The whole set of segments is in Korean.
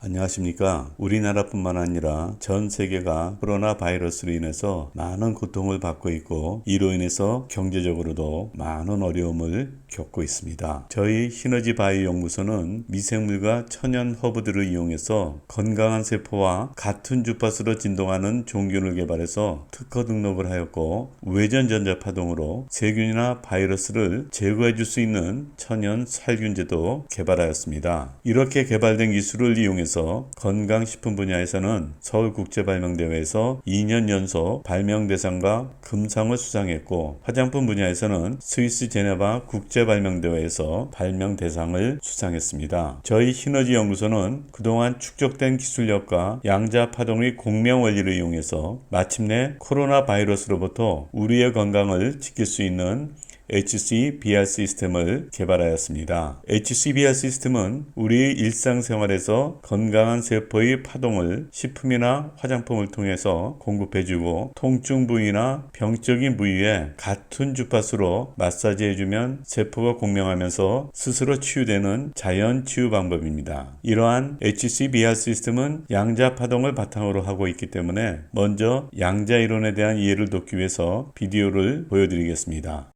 안녕하십니까. 우리나라뿐만 아니라 전 세계가 코로나 바이러스로 인해서 많은 고통을 받고 있고 이로 인해서 경제적으로도 많은 어려움을 겪고 있습니다. 저희 시너지 바이오 연구소는 미생물과 천연 허브들을 이용해서 건강한 세포와 같은 주파수로 진동하는 종균을 개발해서 특허 등록을 하였고 우회전 전자 파동으로 세균이나 바이러스를 제거해 줄 수 있는 천연 살균제도 개발하였습니다. 이렇게 개발된 기술을 이용해서 건강식품 분야에서는 서울국제발명대회에서 2년 연속 발명대상과 금상을 수상했고 화장품 분야에서는 스위스 제네바 국제발명대회에서 발명대상을 수상했습니다. 저희 시너지 연구소는 그동안 축적된 기술력과 양자파동의 공명 원리를 이용해서 마침내 코로나 바이러스로부터 우리의 건강을 지킬 수 있는 HCBR 시스템을 개발하였습니다. HCBR 시스템은 우리 일상생활에서 건강한 세포의 파동을 식품이나 화장품을 통해서 공급해주고 통증 부위나 병적인 부위에 같은 주파수로 마사지해주면 세포가 공명하면서 스스로 치유되는 자연 치유 방법입니다. 이러한 HCBR 시스템은 양자 파동을 바탕으로 하고 있기 때문에 먼저 양자 이론에 대한 이해를 돕기 위해서 비디오를 보여드리겠습니다.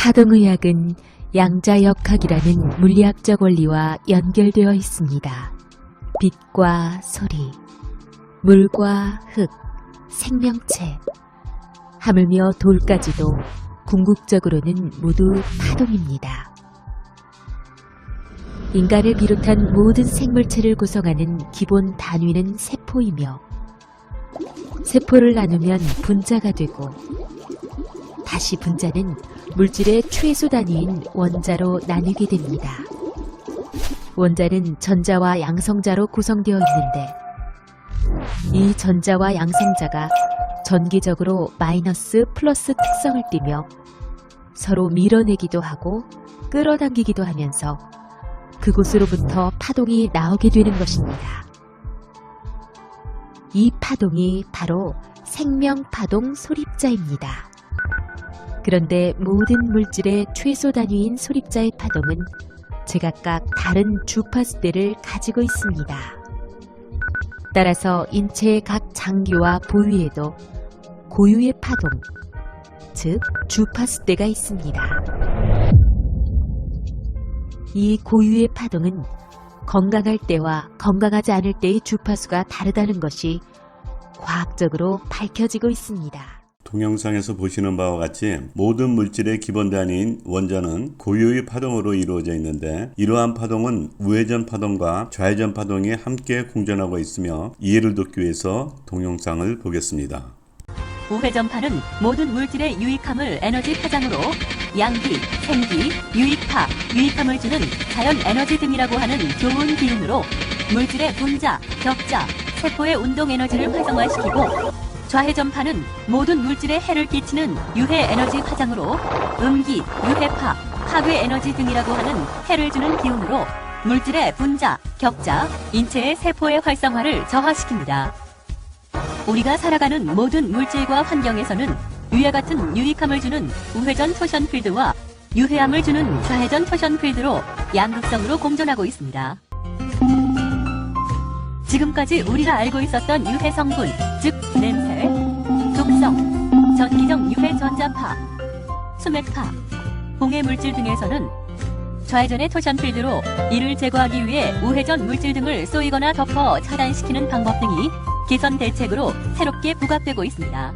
파동의학은 양자역학이라는 물리학적 원리와 연결되어 있습니다. 빛과 소리, 물과 흙, 생명체, 하물며 돌까지도 궁극적으로는 모두 파동입니다. 인간을 비롯한 모든 생물체를 구성하는 기본 단위는 세포이며 세포를 나누면 분자가 되고 다시 분자는 물질의 최소 단위인 원자로 나뉘게 됩니다. 원자는 전자와 양성자로 구성되어 있는데 이 전자와 양성자가 전기적으로 마이너스 플러스 특성을 띠며 서로 밀어내기도 하고 끌어당기기도 하면서 그곳으로부터 파동이 나오게 되는 것입니다. 이 파동이 바로 생명파동 소립자입니다. 그런데 모든 물질의 최소 단위인 소립자의 파동은 제각각 다른 주파수대를 가지고 있습니다. 따라서 인체의 각 장기와 부위에도 고유의 파동, 즉 주파수대가 있습니다. 이 고유의 파동은 건강할 때와 건강하지 않을 때의 주파수가 다르다는 것이 과학적으로 밝혀지고 있습니다. 동영상에서 보시는 바와 같이 모든 물질의 기본 단위인 원자는 고유의 파동으로 이루어져 있는데 이러한 파동은 우회전 파동과 좌회전 파동이 함께 공존하고 있으며 이해를 돕기 위해서 동영상을 보겠습니다. 우회전파는 모든 물질의 유익함을 에너지 파장으로 양기, 생기, 유익파, 유익함을 주는 자연 에너지 등이라고 하는 좋은 기운으로 물질의 분자, 격자, 세포의 운동 에너지를 활성화시키고 좌회전파는 모든 물질에 해를 끼치는 유해 에너지 파장으로 음기, 유해파, 파괴 에너지 등이라고 하는 해를 주는 기운으로 물질의 분자, 격자, 인체의 세포의 활성화를 저하시킵니다. 우리가 살아가는 모든 물질과 환경에서는 위와 같은 유익함을 주는 우회전 토션 필드와 유해함을 주는 좌회전 토션 필드로 양극성으로 공존하고 있습니다. 지금까지 우리가 알고 있었던 유해 성분, 즉 냄새, 독성, 전기적 유해 전자파, 수맥파, 공해 물질 등에서는 좌회전의 토션 필드로 이를 제거하기 위해 우회전 물질 등을 쏘이거나 덮어 차단시키는 방법 등이 개선 대책으로 새롭게 부각되고 있습니다.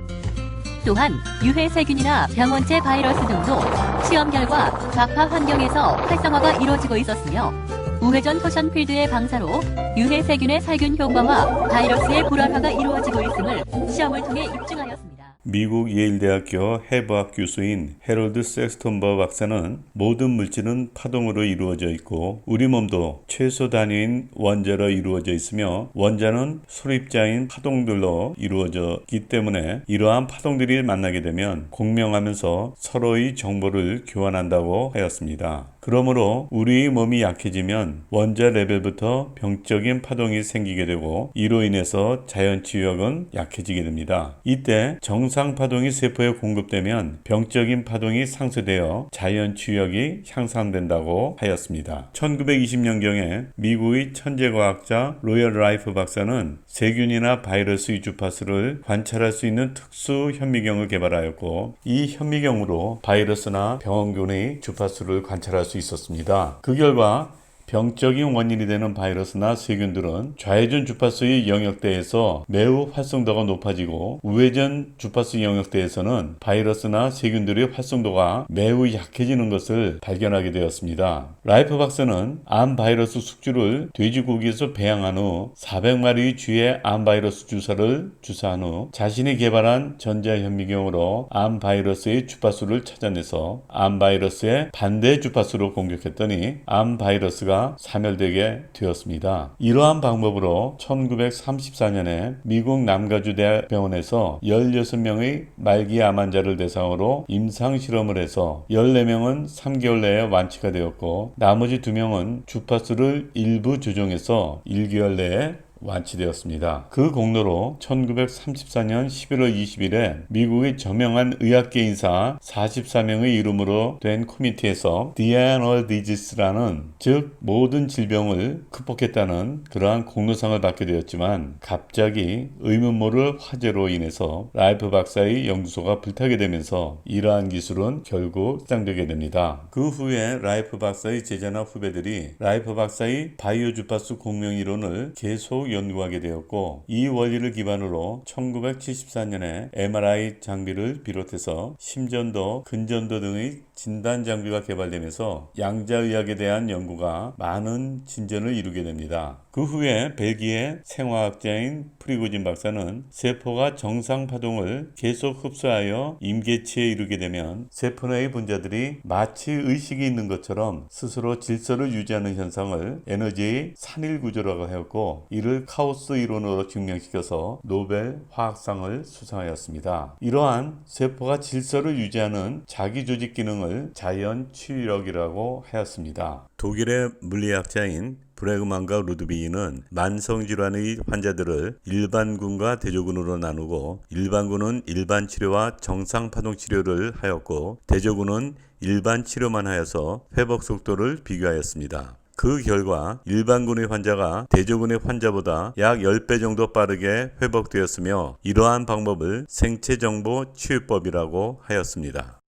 또한 유해 세균이나 병원체 바이러스 등도 시험 결과 과파 환경에서 활성화가 이루어지고 있었으며 우회전 토션 필드의 방사로 유해 세균의 살균 효과와 바이러스의 불활화가 이루어지고 있음을 시험을 통해 입증하였습니다. 미국 예일대학교 해부학 교수인 해롤드 섹스톤버 박사는 모든 물질은 파동으로 이루어져 있고 우리 몸도 최소 단위인 원자로 이루어져 있으며 원자는 소립자인 파동들로 이루어져 있기 때문에 이러한 파동들이 만나게 되면 공명하면서 서로의 정보를 교환한다고 하였습니다. 그러므로 우리의 몸이 약해지면 원자 레벨부터 병적인 파동이 생기게 되고 이로 인해서 자연 치유력은 약해지게 됩니다. 이때 정상 파동이 세포에 공급되면 병적인 파동이 상쇄되어 자연 치유력이 향상된다고 하였습니다. 1920년경에 미국의 천재과학자 로열 라이프 박사는 세균이나 바이러스의 주파수를 관찰할 수 있는 특수 현미경을 개발하였고 이 현미경으로 바이러스나 병원균의 주파수를 관찰할 수 있었습니다. 그 결과 병적인 원인이 되는 바이러스나 세균들은 좌회전 주파수의 영역대에서 매우 활성도가 높아지고 우회전 주파수 영역대에서는 바이러스나 세균들의 활성도가 매우 약해지는 것을 발견하게 되었습니다. 라이프 박사는 암 바이러스 숙주를 돼지고기에서 배양한 후 400마리의 쥐의 암 바이러스 주사를 주사한 후 자신이 개발한 전자현미경으로 암 바이러스의 주파수를 찾아내서 암 바이러스의 반대 주파수로 공격했더니 암 바이러스가 사멸되게 되었습니다. 이러한 방법으로 1934년에 미국 남가주 대병원에서 16명의 말기 암 환자를 대상으로 임상 실험을 해서 14명은 3개월 내에 완치가 되었고 나머지 2명은 주파수를 일부 조정해서 1개월 내에 완치되었습니다. 그 공로로 1934년 11월 20일에 미국의 저명한 의학계 인사 44명의 이름으로 된 코미티에서 Diurnal Disease라는 즉 모든 질병을 극복했다는 그러한 공로상을 받게 되었지만 갑자기 의문모를 화재로 인해서 라이프 박사의 연구소가 불타게 되면서 이러한 기술은 결국 시장되게 됩니다. 그 후에 라이프 박사의 제자나 후배들이 라이프 박사의 바이오 주파수 공명 이론을 계속 연구하게 되었고 이 원리를 기반으로 1974년에 MRI 장비를 비롯해서 심전도, 근전도 등의 진단 장비가 개발되면서 양자의학에 대한 연구가 많은 진전을 이루게 됩니다. 그 후에 벨기에 생화학자인 프리고진 박사는 세포가 정상 파동을 계속 흡수하여 임계치에 이르게 되면 세포 내의 분자들이 마치 의식이 있는 것처럼 스스로 질서를 유지하는 현상을 에너지의 산일 구조라고 하였고 이를 카오스 이론으로 증명시켜서 노벨 화학상을 수상하였습니다. 이러한 세포가 질서를 유지하는 자기 조직 기능을 자연 치유력이라고 하였습니다. 독일의 물리학자인 브레그만과 루드비히는 만성질환의 환자들을 일반군과 대조군으로 나누고 일반군은 일반 치료와 정상 파동 치료를 하였고 대조군은 일반 치료만 하여서 회복 속도를 비교하였습니다. 그 결과 일반군의 환자가 대조군의 환자보다 약 10배 정도 빠르게 회복되었으며 이러한 방법을 생체정보 치유법이라고 하였습니다.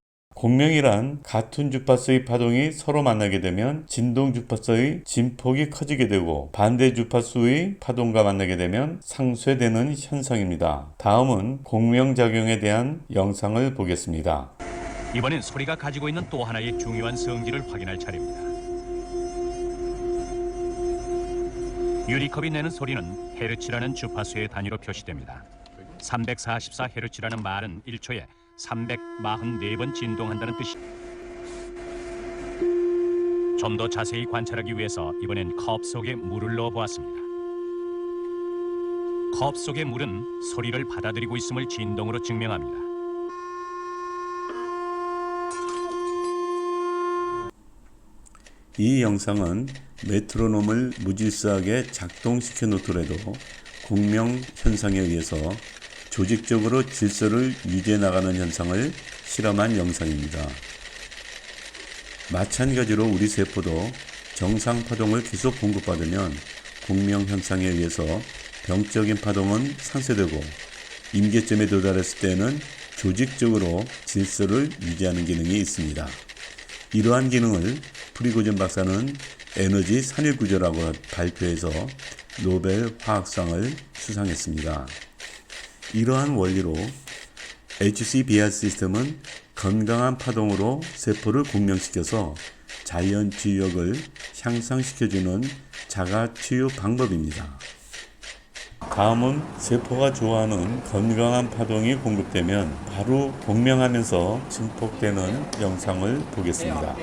공명이란 같은 주파수의 파동이 서로 만나게 되면 진동 주파수의 진폭이 커지게 되고 반대 주파수의 파동과 만나게 되면 상쇄되는 현상입니다. 다음은 공명작용에 대한 영상을 보겠습니다. 이번엔 소리가 가지고 있는 또 하나의 중요한 성질을 확인할 차례입니다. 유리컵이 내는 소리는 헤르츠라는 주파수의 단위로 표시됩니다. 344헤르츠라는 말은 1초에 344번 진동한다는 뜻이. 좀 더 자세히 관찰하기 위해서 이번엔 컵 속에 물을 넣어 보았습니다. 컵 속의 물은 소리를 받아들이고 있음을 진동으로 증명합니다. 이 영상은 메트로놈을 무질서하게 작동시켜 놓더라도 공명 현상에 의해서 조직적으로 질서를 유지해 나가는 현상을 실험한 영상입니다. 마찬가지로 우리 세포도 정상 파동을 계속 공급받으면 공명 현상에 의해서 병적인 파동은 상쇄되고 임계점에 도달했을 때는 조직적으로 질서를 유지하는 기능이 있습니다. 이러한 기능을 프리고진 박사는 에너지 산일 구조라고 발표해서 노벨 화학상을 수상했습니다. 이러한 원리로 HCBR 시스템은 건강한 파동으로 세포를 공명시켜서 자연 치유력을 향상시켜주는 자가 치유 방법입니다. 다음은 세포가 좋아하는 건강한 파동이 공급되면 바로 공명하면서 증폭되는 영상을 보겠습니다.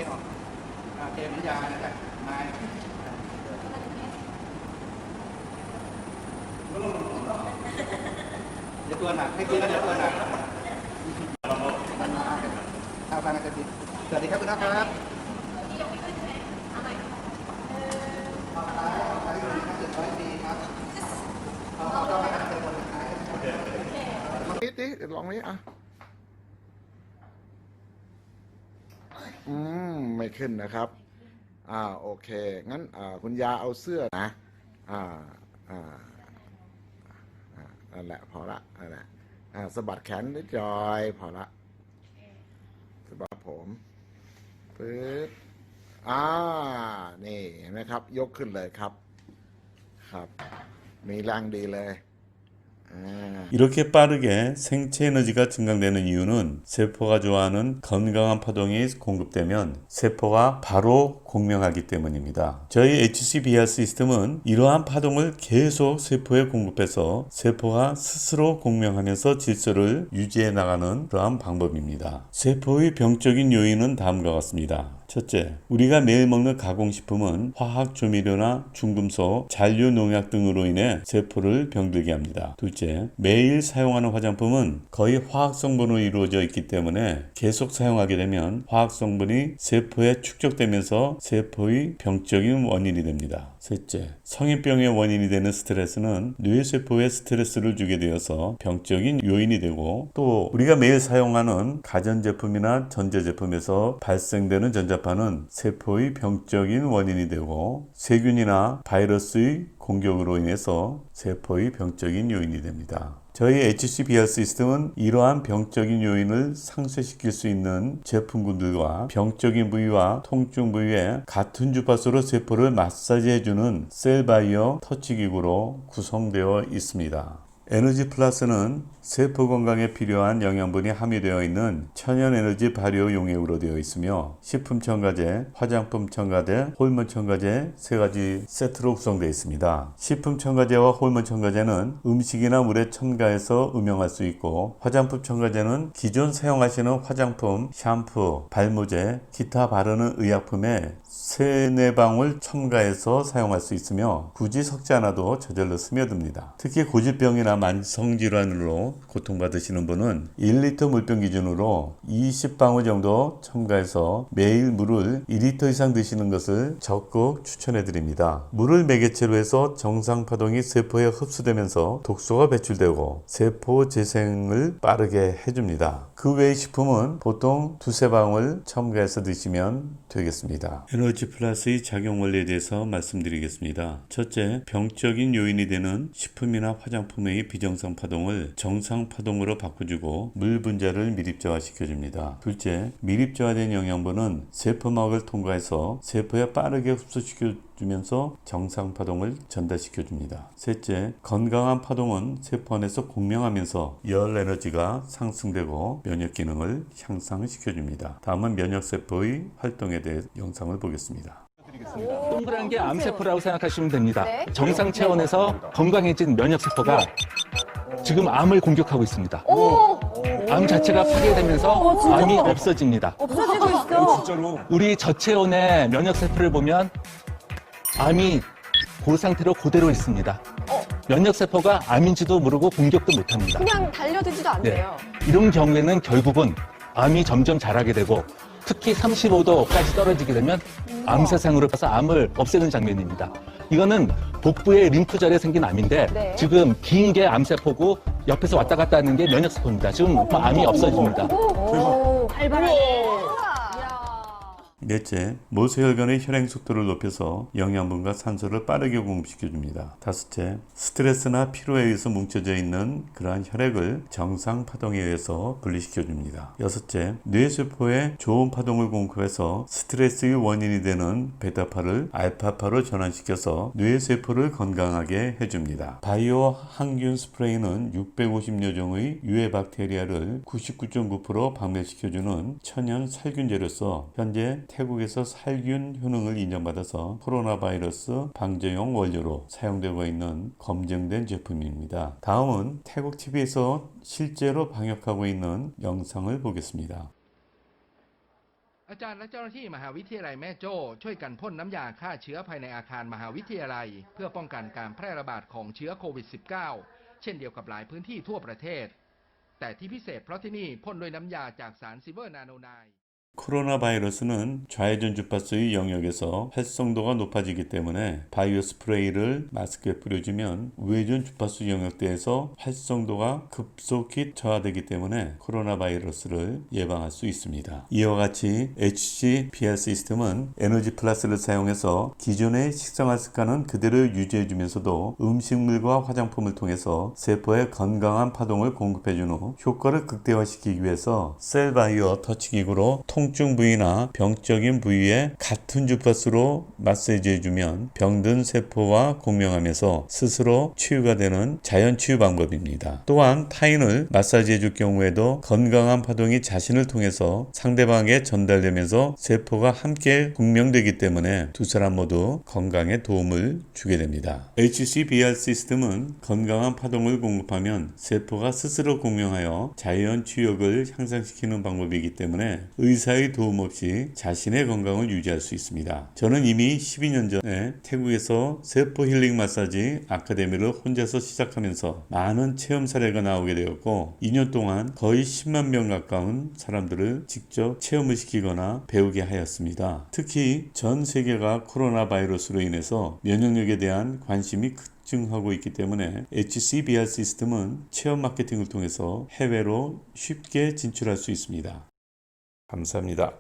Selamat ลองนี้อ่ะไม่ขึ้นนะครับโอเคงั้นคุณยาเอาเสื้อนะอ่าอ่านั่นแหละพอละนั่นแหละสะบัดแขนนิดหน่อยพอละสะบัดผมปึ๊บนี่เห็นไหมครับยกขึ้นเลยครับครับมีแรงดีเลย 이렇게 빠르게 생체 에너지가 증강되는 이유는 세포가 좋아하는 건강한 파동이 공급되면 세포가 바로 공명하기 때문입니다. 저희 HCBR 시스템은 이러한 파동을 계속 세포에 공급해서 세포가 스스로 공명하면서 질서를 유지해 나가는 그러한 방법입니다. 세포의 병적인 요인은 다음과 같습니다. 첫째, 우리가 매일 먹는 가공식품은 화학 조미료나 중금속, 잔류 농약 등으로 인해 세포를 병들게 합니다. 둘째, 매일 사용하는 화장품은 거의 화학 성분으로 이루어져 있기 때문에 계속 사용하게 되면 화학 성분이 세포에 축적되면서 세포의 병적인 원인이 됩니다. 셋째, 성인병의 원인이 되는 스트레스는 뇌세포에 스트레스를 주게 되어서 병적인 요인이 되고, 또 우리가 매일 사용하는 가전제품이나 전자제품에서 발생되는 전자파는 세포의 병적인 원인이 되고, 세균이나 바이러스의 공격으로 인해서 세포의 병적인 요인이 됩니다. 저희 HCBR 시스템은 이러한 병적인 요인을 상쇄시킬 수 있는 제품군들과 병적인 부위와 통증 부위에 같은 주파수로 세포를 마사지해주는 셀바이어 터치기구로 구성되어 있습니다. 에너지 플러스는 세포 건강에 필요한 영양분이 함유되어 있는 천연 에너지 발효 용액으로 되어 있으며 식품 첨가제, 화장품 첨가제, 호르몬 첨가제 세 가지 세트로 구성되어 있습니다. 식품 첨가제와 호르몬 첨가제는 음식이나 물에 첨가해서 음용할 수 있고, 화장품 첨가제는 기존 사용하시는 화장품, 샴푸, 발모제, 기타 바르는 의약품에 3-4방울 첨가해서 사용할 수 있으며 굳이 섞지 않아도 저절로 스며듭니다. 특히 고질병이나 만성질환으로 고통받으시는 분은 1리터 물병 기준으로 20방울 정도 첨가해서 매일 물을 2리터 이상 드시는 것을 적극 추천해 드립니다. 물을 매개체로 해서 정상 파동이 세포에 흡수되면서 독소가 배출되고 세포 재생을 빠르게 해줍니다. 그 외의 식품은 보통 2-3방울 첨가해서 드시면 되겠습니다. 에너지 플러스의 작용 원리에 대해서 말씀드리겠습니다. 첫째, 병적인 요인이 되는 식품이나 화장품의 비정상 파동을 정상 파동으로 바꿔주고 물 분자를 미립저하시켜줍니다. 둘째, 미립저하된 영양분은 세포막을 통과해서 세포에 빠르게 흡수시켜주면서 정상 파동을 전달시켜줍니다. 셋째, 건강한 파동은 세포 안에서 공명하면서 열 에너지가 상승되고 면역 기능을 향상시켜줍니다. 다음은 면역세포의 활동에 대해 영상을 보겠습니다. 동그란 게 암세포라고 생각하시면 됩니다. 정상 체온에서 건강해진 면역세포가 지금 암을 공격하고 있습니다. 암 자체가 파괴되면서 암이 없어집니다. 없어지고 있어. 우리 저체온의 면역세포를 보면 암이 그 상태로 그대로 있습니다. 면역세포가 암인지도 모르고 공격도 못합니다. 그냥 달려들지도 않네요. 이런 경우에는 결국은 암이 점점 자라게 되고, 특히 35도까지 떨어지게 되면 암세상으로 가서 암을 없애는 장면입니다. 이거는 복부의 림프절에 생긴 암인데 네. 지금 긴 게 암세포고 옆에서 왔다 갔다 하는 게 면역세포입니다. 지금 암이 없어집니다. 오, 활발하네. 넷째, 모세혈관의 혈행 속도를 높여서 영양분과 산소를 빠르게 공급시켜줍니다. 다섯째, 스트레스나 피로에 의해서 뭉쳐져 있는 그러한 혈액을 정상 파동에 의해서 분리시켜줍니다. 여섯째, 뇌세포에 좋은 파동을 공급해서 스트레스의 원인이 되는 베타파를 알파파로 전환시켜서 뇌세포를 건강하게 해줍니다. 바이오 항균 스프레이는 650여 종의 유해 박테리아를 99.9% 박멸시켜주는 천연 살균제로서 현재 태국에서 살균 효능을 인정받아서 코로나 바이러스 방제용 원료로 사용되고 있는 검증된 제품입니다. 다음은 태국 TV에서 실제로 방역하고 있는 영상을 보겠습니다. อาจารย์และเจ้าหน้าที่มหาวิทยาลัยแม่โจ้ช่วยกันพ่นน้ำยาฆ่าเชื้อภายในอาคารมหาวิทยาลัยเพื่อป้องกันการแพร่ระบาดของเชื้อโควิด -19 เช่นเดียวกับหลายพื้นที่ทั่วประเทศแต่ที่พิเศษเพราะที่นี่พ่นด้วยน้ำยาจากสารซิลเวอร์นาโนไนด์ 코로나 바이러스는 좌회전 주파수의 영역에서 활성도가 높아지기 때문에 바이오 스프레이를 마스크에 뿌려주면 우회전 주파수 영역대에서 활성도가 급속히 저하되기 때문에 코로나 바이러스를 예방할 수 있습니다. 이와 같이 HCPR 시스템은 에너지 플러스를 사용해서 기존의 식생활 습관은 그대로 유지해주면서도 음식물과 화장품을 통해서 세포에 건강한 파동을 공급해준 후 효과를 극대화시키기 위해서 셀바이오 터치기구로 통증 부위나 병적인 부위에 같은 주파수로 마사지해주면 병든 세포와 공명하면서 스스로 치유가 되는 자연 치유 방법입니다. 또한 타인을 마사지해줄 경우에도 건강한 파동이 자신을 통해서 상대방에게 전달되면서 세포가 함께 공명되기 때문에 두 사람 모두 건강에 도움을 주게 됩니다. HCBR 시스템은 건강한 파동을 공급하면 세포가 스스로 공명하여 자연 치유력을 향상시키는 방법이기 때문에 의사의 도움 없이 자신의 건강을 유지할 수 있습니다. 저는 이미 12년 전에 태국에서 세포 힐링 마사지 아카데미를 혼자서 시작하면서 많은 체험 사례가 나오게 되었고 2년 동안 거의 10만 명 가까운 사람들을 직접 체험을 시키거나 배우게 하였습니다. 특히 전 세계가 코로나 바이러스로 인해서 면역력에 대한 관심이 증하고 있기 때문에 HCBR 시스템은 체험 마케팅을 통해서 해외로 쉽게 진출할 수 있습니다. 감사합니다.